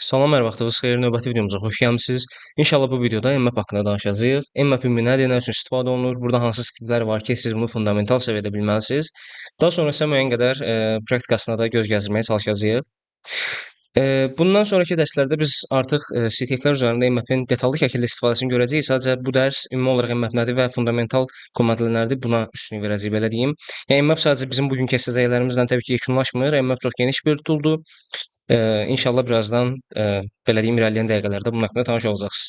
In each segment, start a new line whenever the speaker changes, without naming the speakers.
Salam, hər vaxtınız xeyir. Növbəti videomuza xoş gəlmisiniz. İnşallah bu videoda Mmap haqqında danışacağıq. Mmap ümumi nədir, nə üçün istifadə olunur, burada hansı skriptlər var ki, siz bunu fundamental səviyyədə bilməlisiniz. Daha sonra isə müəyyən qədər praktikasına da göz gəzdirməyə çalışacağıq. Bundan sonraki dərslərdə biz artıq CTF-lər üzərində Mmap'in detallı şəkildə istifadəsini görəcəyik. Sadəcə bu dərs ümumi olaraq Mmap nədir və fundamental komand nələrdir, buna üstünlük verəcəyik, belə deyim. Yəni Mmap sadəcə bizim bugün keçəcəklərimizlə təbii ki, yekunlaşmır. Mmap çox geniş bir tooldur. İnşallah birazdan belə deyim, irəliləyən dəqiqələrdə bunun haqqında tanış olacaqsınız.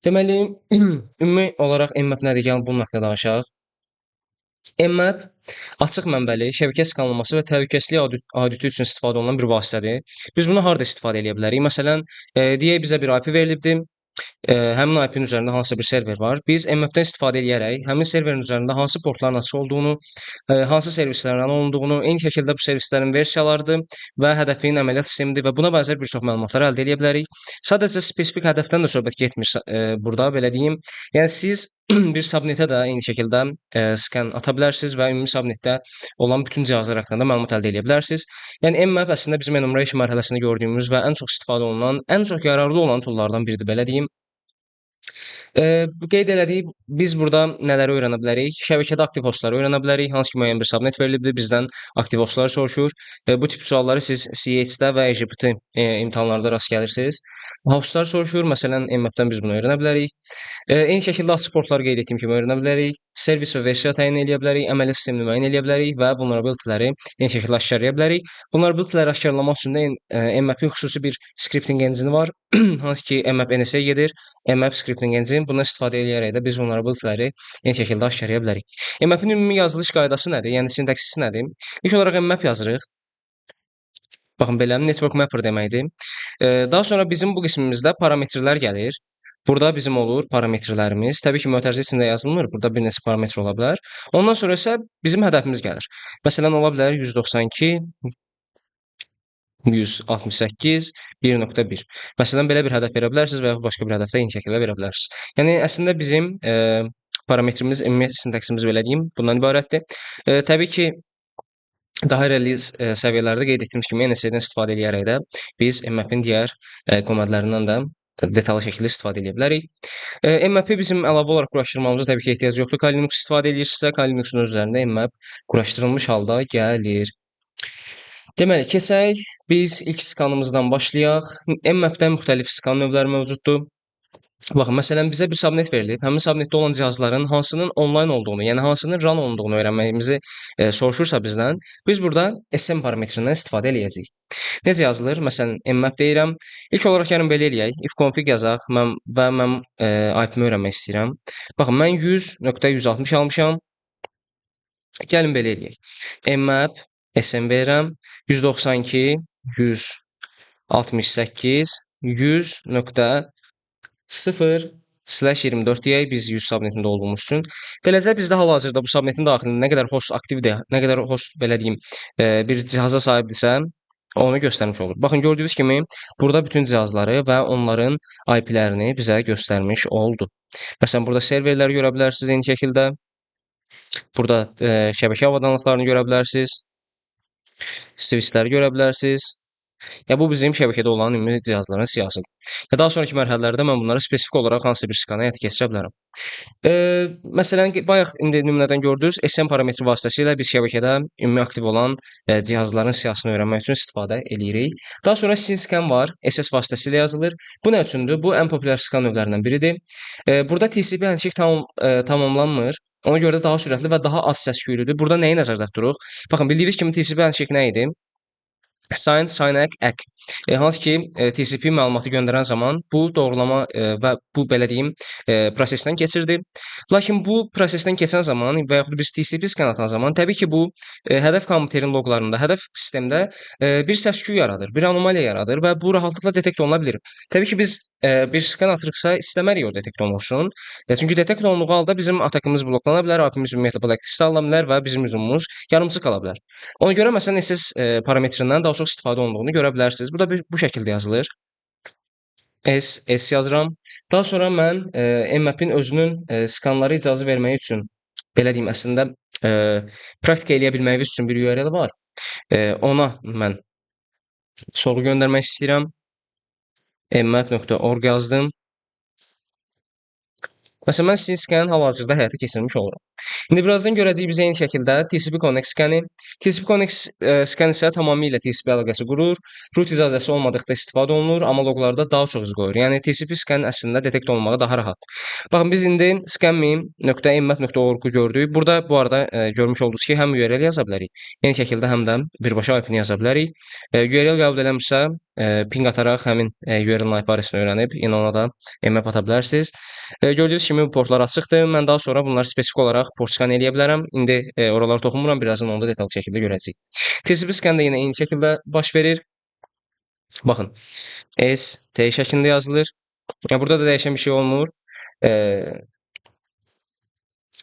Deməli, ümumi olaraq Mmap nədir? Gəlin bunun haqqında danışaq. Mmap açıq mənbəli, şəbəkə skanlaması və təhlükəsizlik auditi üçün istifadə olunan bir vasitədir. Biz bunu harda istifadə edə bilərik? Məsələn, deyək bizə bir IP verilibdir. Həmin IP-nin üzərində hansısa bir server var. Biz Mmap-dan istifadə edərək həmin serverin üzərində hansı portların açıq olduğunu, hansı servislərin olunduğunu, eyni şəkildə bu servislərin versiyalarıdır və hədəfin əməliyyat sistemidir və buna bənzər bir çox məlumatlar əldə edə bilərik. Sadəcə spesifik hədəfdən də söhbət getmir burada, belə deyim. Yəni siz bir subnetə də eyni şəkildə scan ata bilərsiniz və ümumi subnetdə olan bütün cihazlar haqqında məlumat əldə edə bilərsiniz. Yəni Mmap əslində bizim enumeration mərhələsində gördüyümüz və ən çox istifadə olunan, ən çox yararlı olan toollardan biridir, belə deyim. Qeyd elədik, biz burada nələri öyrənə bilərik? Şəbəkədə aktiv hostları öyrənə bilərik. Hansı ki, müəyyən bir subnet verilibdir, bizdən aktiv hostları soruşur. Bu tip sualları siz CH-də və EJPT imtahanlarda rast gəlirsiniz. Hostlar soruşur, məsələn, Mmap-dan biz bunu öyrənə bilərik. Eyni şəkildə açıq portları qeyd etdiyim kimi öyrənə bilərik. Servis və versiya təyin edə bilərik, əməliyyat sistemini müəyyən edə bilərik və vulnerability-ləri eyni şəkildə aşkarlaya bilərik. Vulnerability-ləri aşkarlamaq üçün də Mmap-in xüsusi bir scripting engine var, hansı ki, Mmap NSA gedir. Mmap scripting engine bundan istifadə edərək də biz vulnerability-ləri eyni şəkildə aşkarlaya bilərik. Mmap-in ümumi yazılış qaydası nədir? Yəni sintaksisi nədir? İlk olaraq Mmap yazırıq. Baxın belə network mapper deməkdir. Daha sonra bizim bu qismimizdə parametrlər gəlir. Burada bizim olur parametrlərimiz. Təbii ki, mötərizə içində yazılmır. Burada bir neçə parametr ola bilər. Ondan sonra isə bizim hədəfimiz gəlir. Məsələn, ola bilər 192 168 1.1. Məsələn, belə bir hədəf verə bilərsiniz və yaxud başqa bir hədəf də eyni şəkildə verə bilərsiniz. Yəni əslində bizim parametrimiz, ümumi sintaksimiz belə deyim, bundan ibarətdir. Təbii ki, daha irəli səviyyələrdə qeyd etdiyimiz kimi NSA-dən istifadə edərək də biz Mmap-in digər komandlarından da detallı şəkildə istifadə edə bilərik. Mmap-i bizim əlavə olaraq quraşdırmamıza təbii ki, ehtiyac yoxdur. Kali Linux istifadə edirsinizsə, Kali Linux-un üzərində Mmap quraşdırılmış halda gəlir. Deməli, keçək, biz ilk skanımızdan başlayaq. Mmap-dən müxtəlif skan növləri mövcuddur. Baxın, məsələn, bizə bir subnet verilib. Həmin subnetdə olan cihazların hansının online olduğunu, yəni hansının run olunduğunu öyrənməyimizi soruşursa bizdən, biz burada SM parametrindən istifadə eləyəcəyik. Necə yazılır? Məsələn, mmap deyirəm. İlk olaraq gəlin belə eləyək. If config yazaq mən IP-mi öyrənmək istəyirəm. Baxın, mən 100.160 almışam. Gəlin belə eləyək. Mmap SM verirəm. 192 168 100.0/24 deyək, biz 100 subnetində olduğumuz üçün. Beləcə bizdə hal-hazırda bu subnetin daxilində nə qədər host aktivdir, nə qədər host belə deyim, bir cihaza sahibdirsə, onu göstərmiş olur. Baxın, gördüyünüz kimi burada bütün cihazları və onların IP-lərini bizə göstərmiş oldu. Məsələn, burada serverləri görə bilərsiniz eyni şəkildə. Burada şəbəkə avadanlıqlarını görə bilərsiniz. Switchləri görə bilərsiniz. Ya bu bizim şəbəkədə olan ümumi cihazların siyahısıdır. Ya daha sonraki mərhələlərdə mən bunları spesifik olaraq hansısa bir skana həyata keçirə bilərəm. Məsələn, bayaq indi nümunədən gördünüz, SM parametri vasitəsilə biz şəbəkədə ümumi aktiv olan cihazların siyahısını öyrənmək üçün istifadə eləyirik. Daha sonra SYN-scan var, SS vasitəsilə yazılır. Bu nə üçündür? Bu ən populyar scan növlərindən biridir. Burada TCP həndshake tamamlanmır. Ona görə də daha sürətli və daha az səs-küylüdür. Burada nəyi nəzərdə tuturuq? Baxın, bildiyiniz kimi TCP həndshake nə idi? Sign, sign-ack, ack. Hansı ki, TCP məlumatı göndərən zaman bu doğrulama və bu belə deyim, prosesdən keçirdi. Lakin bu prosesdən keçən zaman və yaxud biz TCP scan atan zaman təbii ki, bu hədəf kommüterin loqlarında, hədəf sistemdə bir səs-küy yaradır, bir anomaliya yaradır və bu rahatlıqla detekt oluna bilir. Təbii ki, biz bir scan atırıqsa istəmərik o detekt olunsun. Çünki detekt olunduğu halda bizim atakımız bloklana bilər, IP-miz ümumiyyətlə blacklist alına bilər və bizim üzumumuz yarımçıq qala bilər. Ona görə məsələn SS parametrindən daha çox istifadə olunduğunu görə bilərsiniz. Burada bu şəkildə yazılır. S yazıram. Daha sonra mən Mmap-in özünün skanlara icazə verməyi üçün, belə deyim, əslində praktika eləyə bilməyiniz üçün bir URL var. Ona mən sorğu göndərmək istəyirəm. mmap.org yazdım. Məsələn, mən sizin skanın hal-hazırda həyata keçirmiş olurum. İndi birazdan görəcəyik biz eyni şəkildə TCP Connect skanı. TCP Connect skan isə tamamilə TCP əlaqəsi qurur. Root icazəsi olmadıqda istifadə olunur, analoglarda daha çox iz qoyur. Yəni TCP skan əslində detekt olunmağı daha rahat. Baxın biz indi scanme.mmap.org-u gördük. Burada bu arada görmüş olduğunuz ki, həm URL yaza bilərik, eyni şəkildə həm də birbaşa IP-ni yaza bilərik. URL qəbul eləmirsə, ping ataraq həmin URL-in IP adresini öyrənib yenə ona da mmap ata bilərsiniz. Gördüyünüz kimi bu portlar açıqdır. Mən daha sonra bunları spesifik olaraq port skan eləyə bilərəm. İndi oralara toxunmuram, birazdan onda detallı şəkildə görəcəyik. TCP skan da yenə eyni şəkildə baş verir. Baxın, S, T şəklində yazılır. Burada da dəyişən bir şey olmur.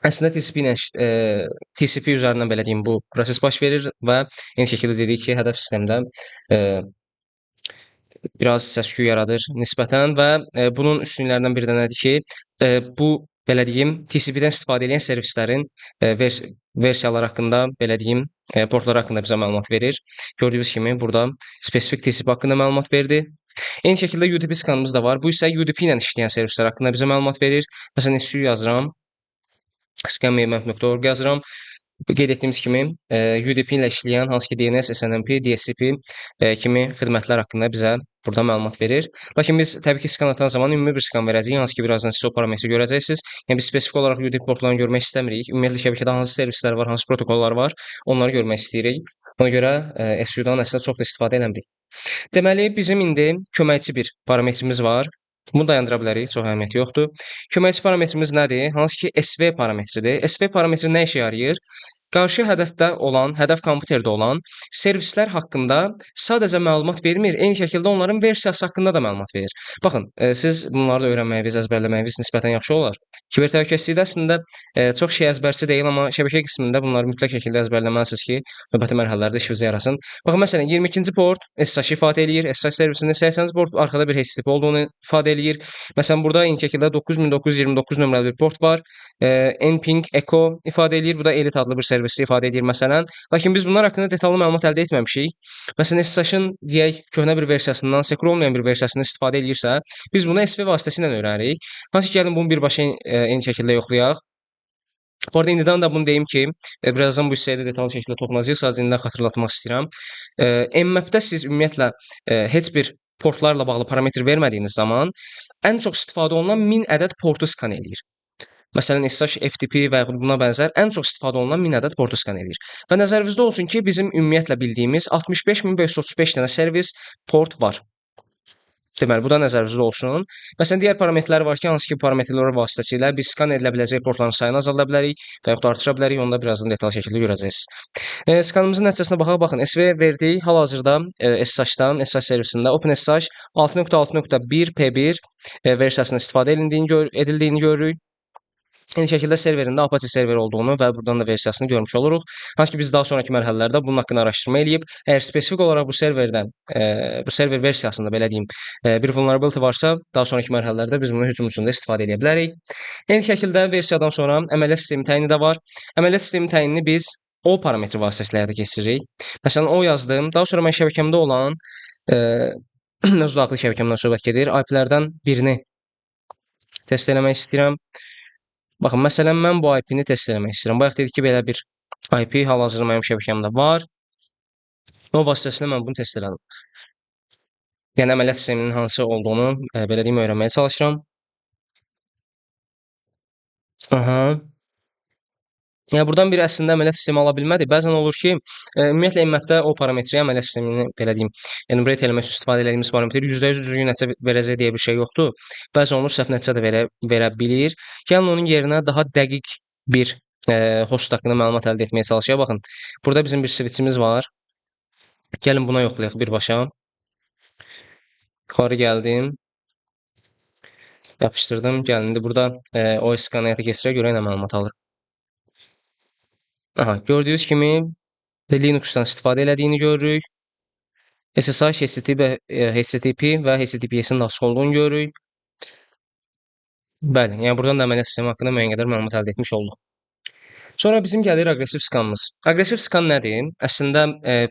Əslində TCP ilə TCP üzərindən belə deyim, bu proses baş verir və eyni şəkildə dedik ki, hədəf sistemdə biraz səs-küy yaradır nisbətən və bunun üstünlərindən biri də nədir ki, bu belə deyim, TCP-dən istifadə edən servislərin versiyalar haqqında, belə deyim, portlar haqqında bizə məlumat verir. Gördüyünüz kimi burada spesifik TCP haqqında məlumat verdi. Eyni şəkildə UDP skanımız da var. Bu isə UDP ilə işləyən servislər haqqında bizə məlumat verir. Məsələn, SU yazıram, scanme.org yazıram. Qeyd etdiyimiz kimi UDP ilə işləyən hansı ki DNS, SNMP, DSCP kimi xidmətlər haqqında bizə burada məlumat verir. Lakin biz təbii ki skan atan zaman ümumi bir skan verəcəyik, hansı ki birazdan siz o parametri görəcəksiniz. Yəni biz spesifik olaraq UDP portlarını görmək istəmirik. Ümumiyyətlə şəbəkədə hansı servislər var, hansı protokollar var, onları görmək istəyirik. Ona görə SU-dan əslində çox da istifadə eləmirik. Deməli bizim indi köməkçi bir parametrimiz var. Bunu dayandıra bilərik, çox əhəmiyyəti yoxdur. Köməkçi parametrimiz nədir? Hansı ki SV parametridir. SV parametri nə işə yarayır? Qarşı hədəfdə olan, hədəf kompüterdə olan servislər haqqında sadəcə məlumat vermir, eyni şəkildə onların versiyası haqqında da məlumat verir. Baxın, siz bunları da öyrənməyiniz, əzbərləməyiniz nisbətən yaxşı olar. Kiber təhlükəsizlikdə əslində çox şey əzbərçi deyil, amma şəbəkə qismində bunları mütləq şəkildə əzbərləməlisiniz ki, növbəti mərhələlərdə işinizə yarasın. Baxın, məsələn, 22-ci port SSH ifadə eləyir, SSH servisinin 80-ci port arxada bir HTTP olduğunu ifadə eləyir. Məsələn, burada eyni şəkildə 9929 nömrəli bir port var. Nping Echo ifadə eləyir. Bu da Elite adlı bir servisi ifadə edir məsələn. Lakin biz bunlar haqqında detallı məlumat əldə etməmişik. Məsələn, SSH-ın deyək köhnə bir versiyasından, sekure olmayan bir versiyasını istifadə edirsə, biz bunu SV vasitəsilə öyrənirik. Hansı ki, gəlin bunu birbaşa eyni şəkildə yoxlayaq. Bu arada indidən də bunu deyim ki, birazdan bu hissəyə də detallı şəkildə toxunacağıq. Sadəcə indidən xatırlatmaq istəyirəm. mmap-də siz ümumiyyətlə heç bir portlarla bağlı parametr vermədiyiniz zaman ən çox istifadə olunan 1000 ədəd portu skan eləyir. Məsələn, SSH, FTP və yaxud buna bənzər ən çox istifadə olunan 1000 ədəd portu skan eləyir. Və nəzərinizdə olsun ki, bizim ümumiyyətlə bildiyimiz 65535 dənə servis port var. Deməli, bu da nəzərinizdə olsun. Məsələn, digər parametrlər var ki, hansı ki parametrlər vasitəsilə biz skan edilə biləcək portların sayını azalda bilərik və yaxud artıra bilərik. Onu da birazdan detallı şəkildə görəcəksiniz. Skanımızın nəticəsinə baxaq. Baxın, SV verdik. Hal-hazırda SSH-dan, SSH servisində OpenSSH 6.6.1 P1 versiyasının istifadə edildiyini görürük. Eyni şəkildə serverində Apache server olduğunu və buradan da versiyasını görmüş oluruq. Hansı ki biz daha sonraki mərhələlərdə bunun haqqında araşdırma eləyib, əgər spesifik olaraq bu serverdən, bu server versiyasında belə deyim, bir vulnerability varsa, daha sonraki mərhələlərdə biz bunu hücum üçün də istifadə edə bilərik. Eyni şəkildə versiyadan sonra əməliyyat sistemi təyini də var. Əməliyyat sistemi təyinini biz o parametri vasitəsilə həyata keçiririk. Məsələn, o yazdım. Daha sonra mən şəbəkəmdə olan öz daxili şəbəkəmdən söhbət gedir. IP-lərdən birini test eləmək istəyirəm. Baxın, məsələn, mən bu IP-ni test eləmək istəyirəm. Bayaq dedik ki, belə bir IP hal-hazırda mənim şəbəkəmdə var. O vasitəsilə mən bunu test elədim. Yəni, əməliyyat sisteminin hansı olduğunu, belə deyim, öyrənməyə çalışıram. Aha. Yəni, buradan bir əslində əməliyyat sistemi ala bilmədi. Bəzən olur ki, ümumiyyətlə mmap-də o parametri, əməliyyat sistemini, belə deyim, enumerate eləmək üçün istifadə etdiyimiz parametr %100 düzgün nəticə verəcək deyə bir şey yoxdur. Bəzən olur, səhv nəticə də verə bilir. Gəlin onun yerinə daha dəqiq bir host haqqında məlumat əldə etməyə çalışaq. Baxın, burada bizim bir switchimiz var. Gəlin buna yoxlayaq birbaşa. Yuxarı gəldim. Yapışdırdım. Gəlin indi burada OS skanı həyata keçirək, görək nə məlumat alır. Aha, gördüyünüz kimi Linuxdan istifadə elədiyini görürük. SSH, HTTP və HTTPS-in açıq olduğunu görürük. Bəli, yəni buradan da əməliyyat sistemi haqqında müəyyən qədər məlumat əldə etmiş olduq. Sonra bizim gəlir aqressiv skanımız. Aqressiv skan nədir? Əslində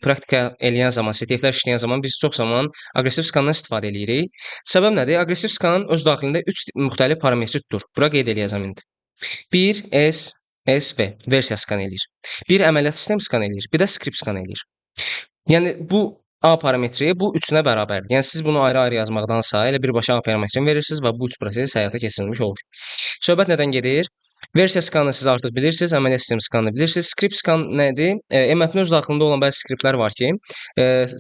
praktika eləyən zaman, STF-lər işləyən zaman biz çox zaman aqressiv skandan istifadə eləyirik. Səbəb nədir? Aqressiv skan öz daxilində 3 müxtəlif parametri tutur. Bura qeyd eləyəcəm indi. 1 SV versiya skan eləyir. Bir əməliyyat sistemi skan eləyir, bir də skript skan eləyir. Yəni bu A parametri bu üçünə bərabərdir. Yəni siz bunu ayrı-ayrı yazmaqdansa elə birbaşa A parametrini verirsiniz və bu üç proses həyata keçirilmiş olur. Söhbət nədən gedir? Versiya skanını siz artıq bilirsiniz, əməliyyat sistemi skanını bilirsiniz. Skript skan nədir? MF-in öz daxilində olan bəzi skriptlər var ki,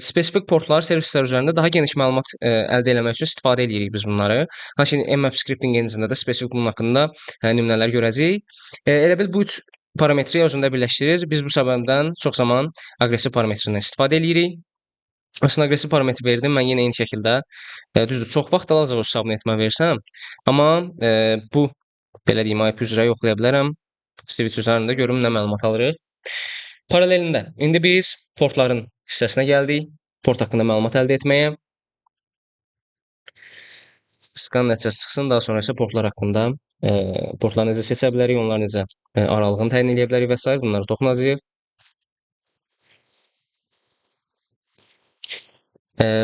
spesifik portlar, servislər üzərində daha geniş məlumat əldə etmək üçün istifadə edirik biz bunları. Həmçinin MF scripting engine-də də spesifik bunun haqqında nümunələr görəcəyik. Elə bil bu üç parametri özündə birləşdirir. Biz bu səbəbdən çox zaman aqressiv parametrindən istifadə edirik. Aslında aqressiv parametr verdim. Mən yenə eyni şəkildə düzdür, çox vaxt alacaq o subnetmə versəm, amma bu belə deyim, IP üzrə yoxlaya bilərəm. Switch üzərində görüm nə məlumat alırıq. Paralelində indi biz portların hissəsinə gəldik. Port haqqında məlumat əldə etməyə. Skan nəticəsi çıxsın, daha sonra isə portlar haqqında portları necə seçə bilərik, onları necə aralığını təyin edə bilərik və s. bunlara toxunacağıq.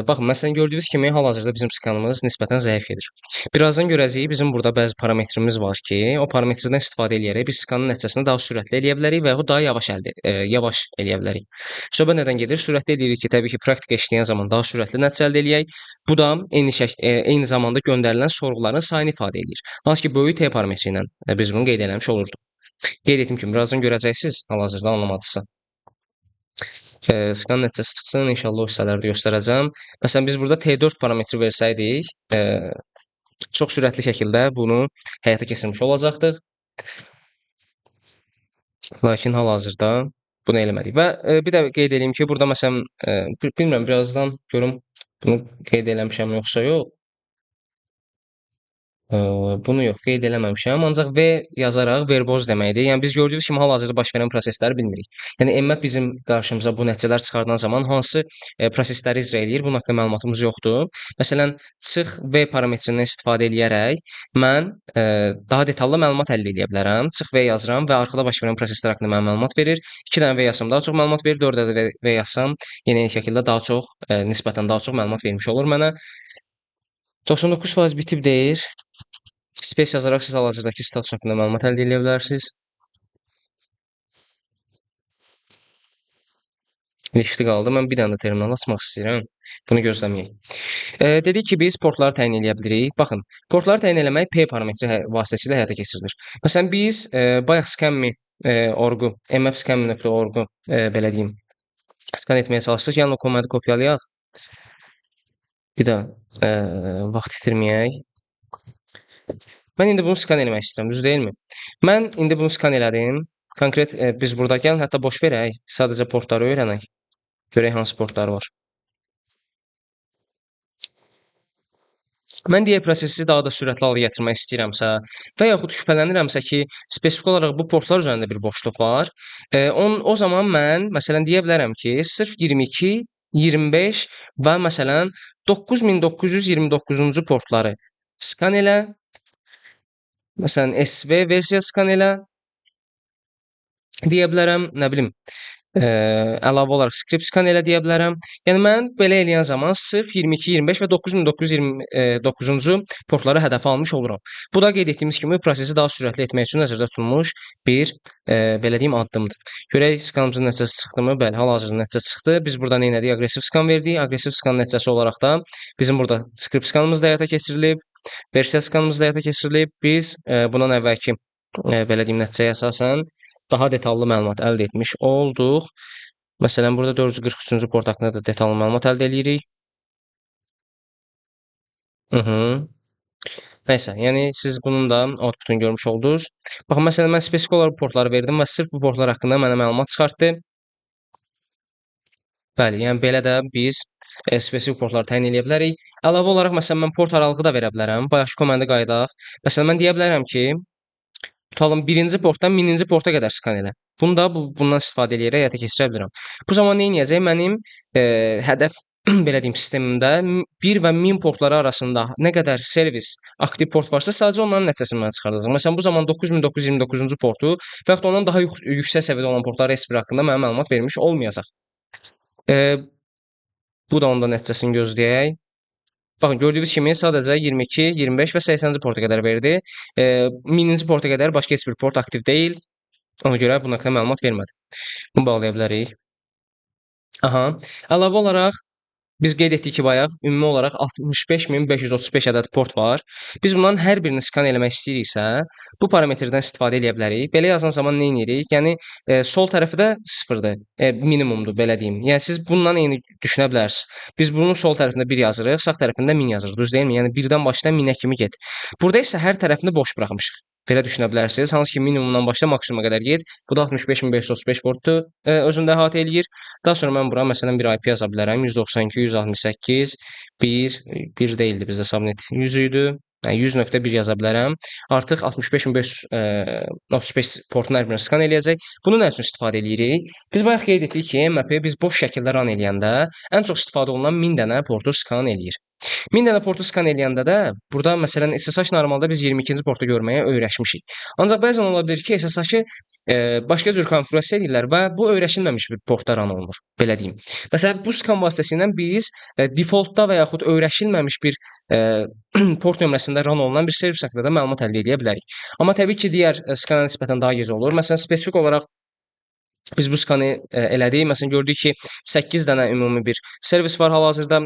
Baxın, məsələn gördüyünüz kimi hal-hazırda bizim skanımız nisbətən zəif gedir. Birazdan görəcəyik, bizim burada bəzi parametrimiz var ki, o parametrdən istifadə edərək biz skanın nəticəsini daha sürətli eləyə bilərik və yaxud daha yavaş eləyə bilərik. Söhbət nədən gedir? Sürətli eləyirik ki, təbii ki, praktika işləyən zaman daha sürətli nəticə əldə eləyək. Bu da eyni zamanda göndərilən sorğuların sayını ifadə edir. Hansı ki, böyük T parametri ilə biz bunu qeyd eləmiş olurduq. Qeyd etdiyim kimi, birazdan görəcəksiniz, hal-hazırda anlamadınızsa. Skan nəticəsi çıxsın, inşallah o hissələri göstərəcəm. Məsələn, biz burada T4 parametri versəydik, çox sürətli şəkildə bunu həyata keçirmiş olacaqdıq. Lakin hal-hazırda bunu eləmədik. Və bir də qeyd edeyim ki, burada məsələn, bilmirəm, birazdan görüm bunu qeyd eləmişəm yoxsa yox. Bunu yox, qeyd eləməmişəm. Ancaq V yazaraq verboz deməkdir. Yəni biz gördüyünüz kimi hal-hazırda baş verən prosesləri bilmirik. Yəni MF bizim qarşımıza bu nəticələr çıxardan zaman hansı prosesləri icra eləyir, bunun haqqında məlumatımız yoxdur. Məsələn, çıx V parametrindən istifadə eləyərək mən daha detallı məlumat əldə edə bilərəm. Çıx V yazıram və arxada baş verən proseslər haqqında mənə məlumat verir. 2 dənə V yazsam daha çox məlumat verir, 4 dənə V yazsam yenə eyni şəkildə daha çox nisbətən daha çox məlumat vermiş olur mənə. 99% bitib deyir. Space yazaraq siz hal-hazırdakı status haqqında məlumat əldə edə bilərsiniz. Neçti qaldı. Mən bir dənə də terminal açmaq istəyirəm. Bunu gözləməyək. Dedik ki, biz portları təyin edə bilirik. Baxın, portları təyin eləmək P parametri vasitəsilə həyata keçirilir. Məsələn, biz bayaq scanme orgu, mfscanme.org-u belə deyim, skan etməyə çalışdıq. Yəni o komandı kopyalayaq. Bir də vaxt itirməyək. Mən indi bunu skan eləmək istəyirəm, düz deyilmi? Mən indi bunu skan elədim. Konkret biz burada gəlin, hətta boş verək, sadəcə portları öyrənək. Görək hansı portlar var. Mən digər prosesi daha da sürətli hala gətirmək istəyirəmsə və yaxud şübhələnirəmsə ki, spesifik olaraq bu portlar üzərində bir boşluq var, o zaman mən məsələn deyə bilərəm ki, sırf 22, 25 və məsələn 9929-cu portları skan elə. Məsələn, SV versiya skan elə deyə bilərəm, nə bilim, əlavə olaraq skript skan elə deyə bilərəm. Yəni mən belə eləyən zaman sırf 22, 25 və 9929-cu portları hədəfə almış oluram. Bu da qeyd etdiyimiz kimi prosesi daha sürətli etmək üçün nəzərdə tutulmuş bir belə deyim addımdır. Görək skanımızın nəticəsi çıxdımı? Bəli, hal-hazırda nəticə çıxdı. Biz burada nə etdik? Aqressiv skan verdik. Aqressiv skan nəticəsi olaraq da bizim burada skript skanımız da həyata keçirilib, versiya skanımız da həyata keçirilib. Biz bundan əvvəlki belə deyim nəticəyə əsasən daha detallı məlumat əldə etmiş olduq. Məsələn, burada 443-cü port haqqında da detallı məlumat əldə edirik. Nəysə, yəni siz bunun da outputunu görmüş oldunuz. Baxın, məsələn, mən spesifik olaraq portları verdim və sırf bu portlar haqqında mənə məlumat çıxartdı. Bəli, yəni belə də biz spesifik portları təyin edə bilərik. Əlavə olaraq, məsələn, mən port aralığı da verə bilərəm. Bayaqki komanda qayıdaq. Məsələn, mən deyə bilərəm ki, tutalım 1-ci portdan 1000-ci porta qədər skan elə. Bunu da bundan istifadə edərək həyata keçirə bilirəm. Bu zaman nə edəcək? Mənim hədəf belə deyim sistemimdə 1 və 1000 portları arasında nə qədər servis aktiv port varsa, sadəcə onların nəticəsini mən çıxardacağam. Məsələn, bu zaman 9929-cu portu və yaxud da ondan daha yüksək səviyyədə olan portlar S1 haqqında mənə məlumat vermiş olmayacaq. Bu da onda nəticəsini gözləyək. Baxın, gördüyünüz kimi sadəcə 22, 25 və 80-ci porta qədər verdi. 1000-ci porta qədər başqa heç bir port aktiv deyil. Ona görə bunun haqqında məlumat vermədi. Bunu bağlaya bilərik. Aha. Əlavə olaraq biz qeyd etdik ki, bayaq ümumi olaraq 65535 ədəd port var. Biz bunların hər birini skan eləmək istəyiriksə, bu parametrdən istifadə edə bilərik. Belə yazan zaman nə edirik? Yəni sol tərəfi də 0-dır, minimumdur belə deyim. Yəni siz bununla eyni düşünə bilərsiniz. Biz bunun sol tərəfində 1 yazırıq, sağ tərəfində 1000 yazırıq. Düz deyilmi? Yəni 1-dən başla 1000-ə kimi get. Burada isə hər tərəfini boş buraxmışıq. Belə düşünə bilərsiniz. Hansı ki minimumdan başla maksimuma qədər get. Bu da 65535 portu özündə əhatə eləyir. Daha sonra mən bura məsələn bir IP yaza bilərəm. 192.168 1 deyildi bizdə subnet 100 idi. Yəni 100.1 yaza bilərəm. Artıq 65535 portun hər birini skan eləyəcək. Bunu nə üçün istifadə eləyirik? Biz bayaq qeyd etdik ki, MAP-i biz boş şəkildə run eləyəndə ən çox istifadə olunan 1000 dənə portu skan eləyir. 1000 dənə portu skan eləyəndə də burada məsələn SSH normalda biz 22-ci portu görməyə öyrəşmişik. Ancaq bəzən ola bilər ki, SSH-ı başqa cür konfigurasiya edirlər və bu öyrəşilməmiş bir portda run olunur, belə deyim. Məsələn, bu skan vasitəsilə biz defaultda və yaxud öyrəşilməmiş bir port nömrəsində run olunan bir servis haqqında da məlumat əldə edə bilərik. Amma təbii ki, digər skana nisbətən daha gec olur. Məsələn, spesifik olaraq biz bu skanı elədik. Məsələn, gördük ki, 8 dənə ümumi bir servis var hal-hazırda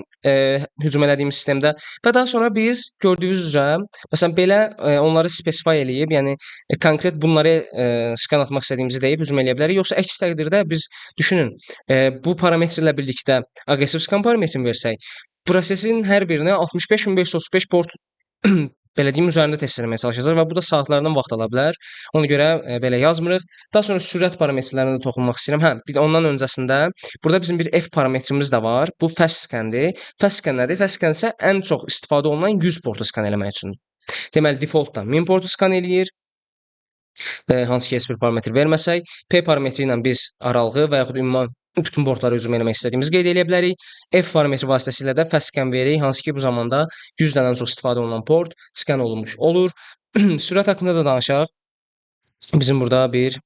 hücum elədiyimiz sistemdə və daha sonra biz gördüyünüz üzrə, məsələn, belə onları spesify eləyib, yəni konkret bunları skan atmaq istədiyimizi deyib hücum eləyə bilərik. Yoxsa əks təqdirdə biz düşünün, bu parametr ilə birlikdə aqressiv skan parametrini versək, prosesin hər birinə 65535 port belə deyim, üzərində test etməyə çalışacaq və bu da saatlardan vaxt ala bilər. Ona görə belə yazmırıq. Daha sonra sürət parametrlərinə də toxunmaq istəyirəm. Hə, bir də ondan öncəsində burada bizim bir F parametrimiz də var. Bu fast scan-dir. Fast scan nədir? Fast scan isə ən çox istifadə olunan 100 portu skan eləmək üçün. Deməli, defaultdan 1000 portu skan eləyir. Hansı ki, heç bir parametr verməsək, P parametri ilə biz aralığı və yaxud ümumi bütün portlara hücum eləmək istədiyimizi qeyd edə bilərik. F parametri vasitəsilə də fast scan veririk, hansı ki, bu zamanda 100 dənədən çox istifadə olunan port scan olunmuş olur. Sürət haqqında da danışaq. Bizim burada bir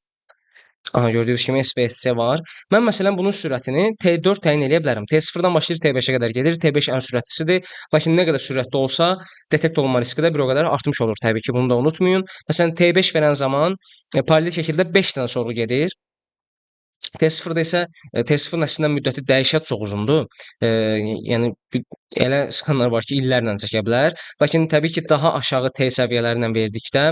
gördüyünüz kimi SPSC var. Mən məsələn bunun sürətini T4 təyin edə bilərəm. T0-dan başlayır T5-ə qədər gedir. T5 ən sürətlisidir. Lakin nə qədər sürətli olsa, detekt olunma riski də bir o qədər artmış olur. Təbii ki, bunu da unutmayın. Məsələn, T5 verən zaman paralel şəkildə 5 dənə sorğu gedir. T0-da isə T0-ın əslində müddəti dəhşət çox uzundur. Yəni elə skanlar var ki, illərlə çəkə bilər. Lakin təbii ki, daha aşağı T səviyyələri ilə verdikdə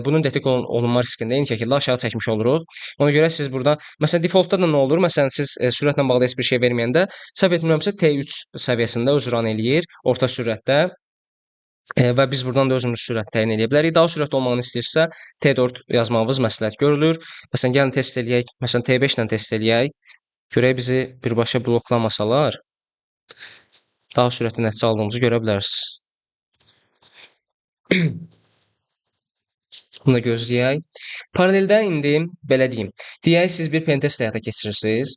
bunun detekt olunma riskində eyni şəkildə aşağı çəkmiş oluruq. Ona görə siz burada məsələn defaultda da nə olur? Məsələn siz sürətlə bağlı heç bir şey verməyəndə səhv etmirəmsə T3 səviyyəsində öz run eləyir orta sürətdə. Və biz buradan da özümüz sürət təyin edə bilərik. Daha sürətli olmağını istəyirsə, T4 yazmağımız məsləhət görülür. Məsələn, gəlin test eləyək. Məsələn, T5 ilə test eləyək. Görək bizi birbaşa bloklamasalar, daha sürətli nəticə aldığımızı görə bilərsiniz. Bunu da gözləyək. Paraleldə indi belə deyim. Deyək siz bir pentest həyata keçirirsiniz.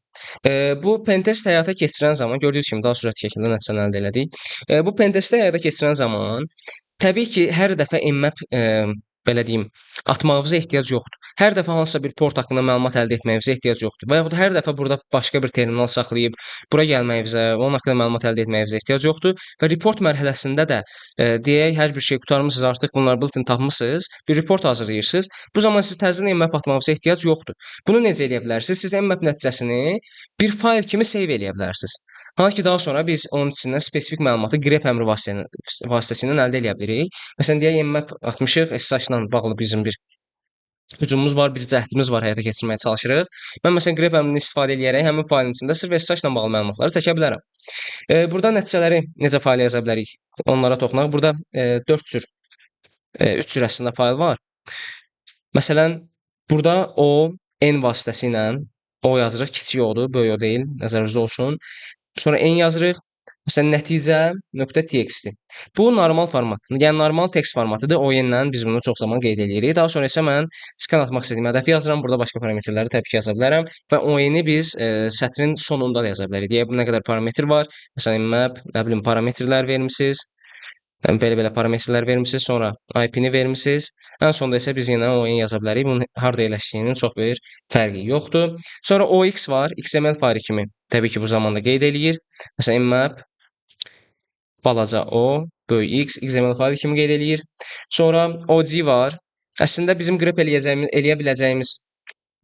Bu pentest həyata keçirən zaman gördüyünüz kimi daha sürətli şəkildə nəticəni əldə elədik. Bu pentesti həyata keçirən zaman təbii ki, hər dəfə mmap belə deyim, atmağınıza ehtiyac yoxdur. Hər dəfə hansısa bir port haqqında məlumat əldə etməyinizə ehtiyac yoxdur. Və yaxud hər dəfə burada başqa bir terminal saxlayıb bura gəlməyinizə, onun haqqında məlumat əldə etməyinizə ehtiyac yoxdur. Və report mərhələsində də deyək, hər bir şey qurtarmısınız, artıq vulnerability tapmısınız, bir report hazırlayırsınız. Bu zaman siz təzədən mmap atmağınıza ehtiyac yoxdur. Bunu necə edə bilərsiniz? Siz mmap nəticəsini bir fayl kimi save edə bilərsiniz. Hansı ki, daha sonra biz onun içindən spesifik məlumatı grep əmri vasitəsilə əldə edə bilirik. Məsələn, deyək, mmap atmışıq, SSH-la bağlı bizim bir hücumumuz var, bir cəhdimiz var, həyata keçirməyə çalışırıq. Mən məsələn grep əmrini istifadə edərək həmin faylın içində sırf SSH-la bağlı məlumatları çəkə bilərəm. Burada nəticələri necə fayla yaza bilərik? Onlara toxunaq. Burada 4 cür, 3 cür əslində fayl var. Məsələn, burada o, N vasitəsi ilə o yazırıq, kiçik odur, böyük o deyil, nəzərinizdə olsun. Sonra N yazırıq. Məsələn, nəticə.txt. Bu normal formatdır. Yəni normal tekst formatıdır. ON-lə biz bunu çox zaman qeyd edirik. Daha sonra isə mən skan atmaq istədiyim hədəfi yazıram. Burada başqa parametrləri təbii ki, yaza bilərəm və ON-i biz sətrin sonunda da yaza bilərik. Deyə bu nə qədər parametr var? Məsələn, map, nə bilim, parametrlər vermisiniz. Belə-belə parametrlər vermisiniz, sonra IP-ni vermisiniz. Ən sonda isə biz yenə ON yaza bilərik. Bunun harda yerləşdiyinin çox bir fərqi yoxdur. Sonra OX var, XML faylı kimi. Təbii ki, bu zamanda qeyd eləyir. Məsələn, map balaca o, böyük X, XML faylı kimi qeyd eləyir. Sonra OG var. Əslində bizim qrep eləyə biləcəyimiz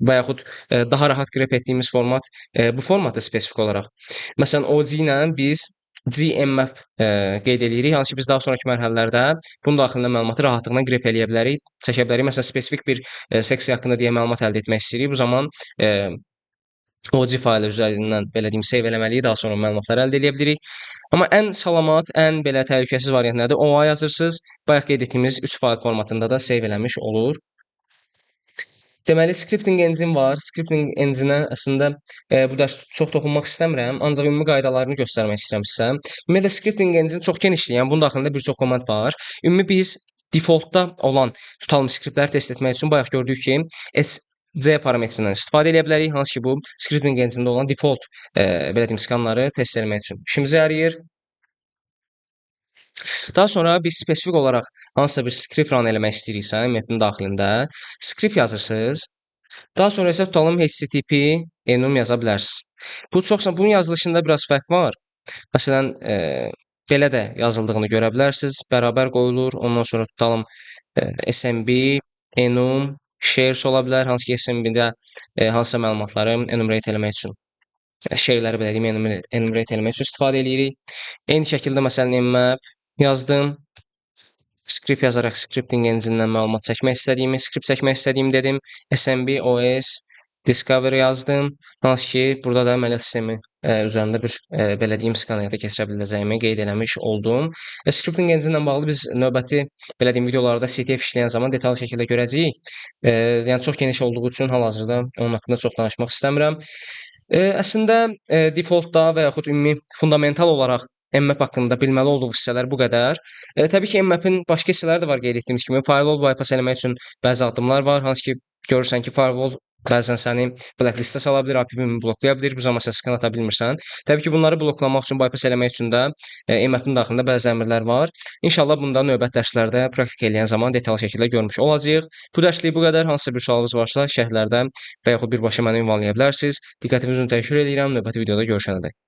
və yaxud daha rahat qrep etdiyimiz format bu formatda spesifik olaraq. Məsələn, OG ilə biz GMF qeyd eləyirik. Hansı ki, biz daha sonraki mərhələlərdə bunun daxilində məlumatı rahatlıqla qrep eləyə bilərik, çəkə bilərik. Məsələn, spesifik bir seksiya haqqında deyə məlumat əldə etmək istəyirik. Bu zaman OG faylı üzərindən belə deyim, save eləməliyik, daha sonra məlumatları əldə edə bilirik. Amma ən salamat, ən belə təhlükəsiz variant nədir? OA yazırsınız. Bayaq qeyd etdiyimiz 3 fayl formatında da save eləmiş olur. Deməli, scripting engine var. Scripting engine-ə əslində bu dərs çox toxunmaq istəmirəm, ancaq ümumi qaydalarını göstərmək istəyirəm sizə. Ümumiyyətlə, scripting engine çox genişdir, yəni bunun daxilində bir çox komand var. Ümumi biz defaultda olan tutalım skriptləri test etmək üçün bayaq gördük ki, C parametrindən istifadə edə bilərik, hansı ki, bu scripting engine-də olan default belə deyim, skanları test etmək üçün işimizə yarayır. Daha sonra biz spesifik olaraq hansısa bir skript run eləmək istəyiriksə, map'in daxilində skript yazırsınız. Daha sonra isə tutalım HTTP enum yaza bilərsiniz. Bunun yazılışında biraz fərq var. Məsələn, belə də yazıldığını görə bilərsiniz. Bərabər qoyulur. Ondan sonra tutalım SMB, enum, shares ola bilər. Hansı ki, SMB-də hansısa məlumatları enumerate eləmək üçün, share'ləri belə deyim, enumerate eləmək üçün istifadə edirik. Eyni şəkildə məsələn, mmap yazdım. Script yazaraq scripting engine-dən məlumat çəkmək istədiyimi, script çəkmək istədiyimi dedim. SMB, OS, Discover yazdım. Hansı ki, burada da əməliyyat sistemi üzərində bir belə deyim, skan həyata keçirə biləcəyimi qeyd eləmiş oldum. Scripting engine ilə bağlı biz növbəti belə deyim, videolarda CTF işləyən zaman detallı şəkildə görəcəyik. Yəni çox geniş olduğu üçün hal-hazırda onun haqqında çox danışmaq istəmirəm. Əslində defaultda və yaxud ümumi fundamental olaraq mmap haqqında bilməli olduğu hissələr bu qədər. Təbii ki, mmap'in başqa hissələri də var qeyd etdiyimiz kimi. Firewall bypass eləmək üçün bəzi addımlar var. Hansı ki, görürsən ki, firewall bəzən səni blacklistə sala bilər, APV-ni bloklaya bilər. Bu zaman sən skan ata bilmirsən. Təbii ki, bunları bloklamaq üçün, bypass eləmək üçün də mmap-in daxilində bəzi əmrlər var. İnşallah bunda növbət dərslərdə praktik eləyən zaman detallı şəkildə görmüş olacağıq. Bu dərslik bu qədər. Hansısa bir sualınız varsa, şərhlərdə və yaxud birbaşa mənə ünvanlaya bilərsiniz. Diqqətinizi üçün təşəkkür edirəm. Növbəti videoda görüşənədək.